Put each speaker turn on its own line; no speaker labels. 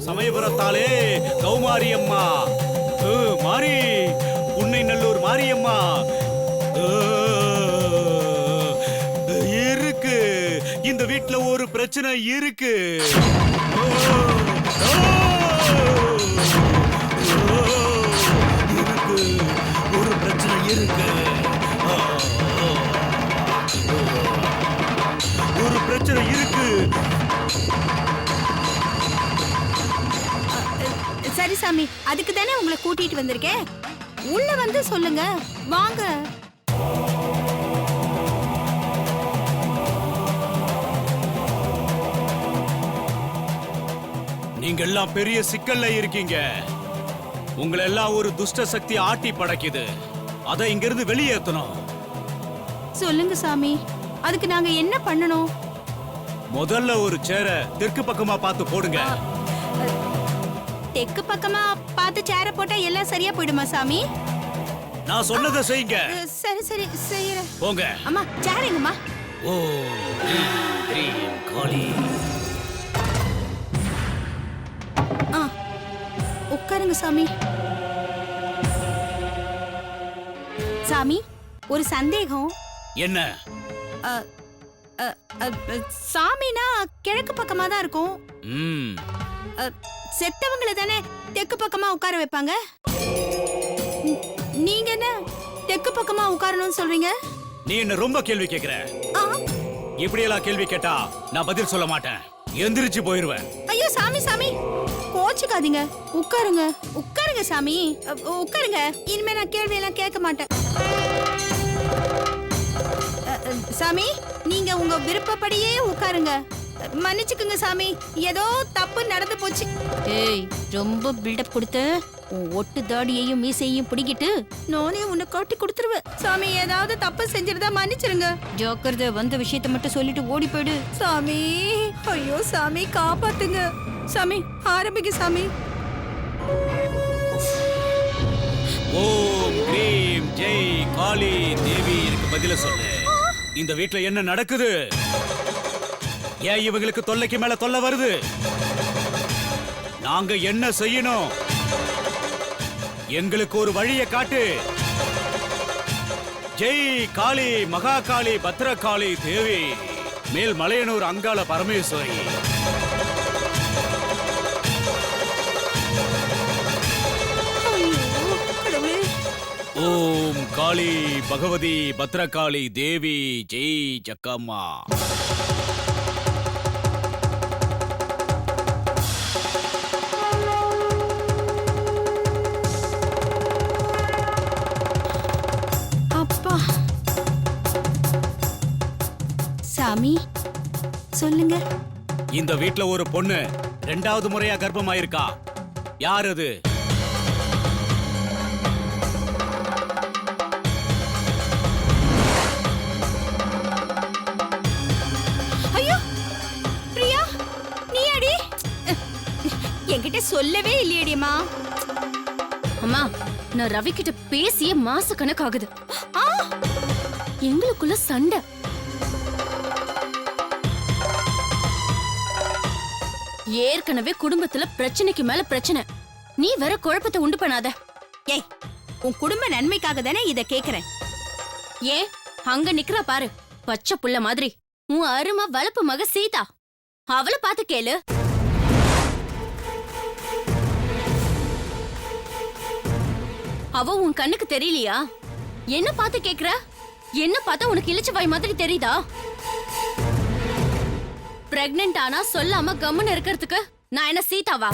சமயபுரத்தாலே கௌமாரியம்மா மாரி உன்னை நல்லூர் மாரியம்மா இருக்கு. இந்த வீட்ல ஒரு பிரச்சனை இருக்கு. ஒரு பிரச்சனை இருக்கு. ஒரு பிரச்சனை இருக்கு.
சரி சாமி, அதுக்கு தானே உங்களை கூட்டிட்டு வந்திருக்கேன். உள்ள வந்து சொல்லுங்க, வாங்க.
நீங்க எல்லாம் பெரிய சிக்கல்ல இருக்கீங்க. உங்களை எல்லாம் ஒரு துஷ்ட சக்தி ஆட்டி படைக்குது. அதை இங்கிருந்து வெளியேற்றணும்.
சொல்லுங்க சாமி, அதுக்கு நாங்க என்ன பண்ணணும்?
முதல்ல ஒரு சேர தெற்கு பக்கமா பார்த்து போடுங்க.
தெற்கு பக்கமா பார்த்து சேர போட்டா எல்லாம் சரியா போயிடுமா சாமி?
நான் சொன்னதை செய்யுங்க.
சரி சரி செய்யறேன்.
போங்க.
அம்மா சேருங்கம்மா.
ஓ கிரீம் காளி.
உட்காருங்க சாமி. சாமி, ஒரு சந்தேகம்.
என்ன?
சாமினா கிழக்கு பக்கமா தான் இருக்கும். செத்தவங்களை தானே தெற்கு பக்கமா உட்கார வைப்பாங்க. நீங்க என்ன தெற்கு பக்கமா உட்காரணும்னு சொல்றீங்க?
நீ என்ன ரொம்ப கேள்வி கேக்குற. இப்படி எல்லாம் கேள்வி கேட்டா நான் பதில் சொல்ல மாட்டேன். எந்திரிச்சு போயிருவேன்.
ஐயோ சாமி சாமி, கோச்சுக்காதீங்க. உட்காருங்க உட்காருங்க சாமி, உட்காருங்க. இனிமே நான் கேள்வி எல்லாம் கேட்க மாட்டேன். சாமி, நீங்க உங்க விருப்பப்படியே உட்காருங்க. மன்னிச்சுக்குங்க சாமி, ஏதோ தப்பு நடந்து போச்சு. ஏய், ரொம்ப பில்டப் கொடுத்த. ஒட்டு தாடியையும் மீசையும் பிடிக்கிட்டு நானே உன்னை காட்டி கொடுத்துருவேன். சாமி, ஏதாவது தப்பு செஞ்சிருந்தா மன்னிச்சிருங்க. ஜாக்கிரதை, வந்த விஷயத்த மட்டும் சொல்லிட்டு ஓடி போயிடு. சாமி, ஐயோ சாமி, காப்பாத்துங்க. சாமி, ஆரம்பிக்க சாமி.
ஓம் கிரீம் ஜெய் காளி தேவி. எனக்கு பதில சொல்லு. இந்த வீட்ல என்ன நடக்குது? ஏன் இவங்களுக்கு தொல்லைக்கு மேல தொல்லை வருது? நாங்க என்ன செய்யணும்? எங்களுக்கு ஒரு வழியை காட்டு. ஜெய் காளி மகா காளி பத்ரகாளி தேவி, மேல் மலையனூர் அங்காள பரமேஸ்வரி. ஓம் காளி பகவதி பத்ரகாளி தேவி ஜெய் ஜக்கம்மா.
அப்பா சாமி, சொல்லுங்க.
இந்த வீட்ல ஒரு பொண்ணு 2வது முறையா கர்ப்பமாயிருக்கா. யார் அது?
என்கிட்ட சொல்லவே இல்லையடிமா.
அம்மா, நான் ரவி கிட்ட பேசிய மாச கணக்காகுது. எங்களுக்குள்ள சண்டை. ஏற்கனவே குடும்பத்துல பிரச்சனைக்கு மேல பிரச்சனை. நீ வேற குழப்பத்தை உண்டு பண்ணாத.
ஏய், உன் குடும்ப நன்மைக்காக தானே இத கேக்குறேன்.
ஏன் அங்க நிக்கிறா பாரு, பச்சை புள்ள மாதிரி. உன் அருமை வளப்பு மக சீதா, அவளை பார்த்து கேளு. அவ உன் கண்ணுக்கு தெரியலையா? என்ன பார்த்து கேக்குற? என்ன பார்த்தா உனக்கு இளிச்ச வாய் மாதிரி தெரியுதா? பிரெக்னன்ட் ஆனா சொல்லாம கம்முன்னு இருக்கிறதுக்கு நான் என்ன சீதாவா?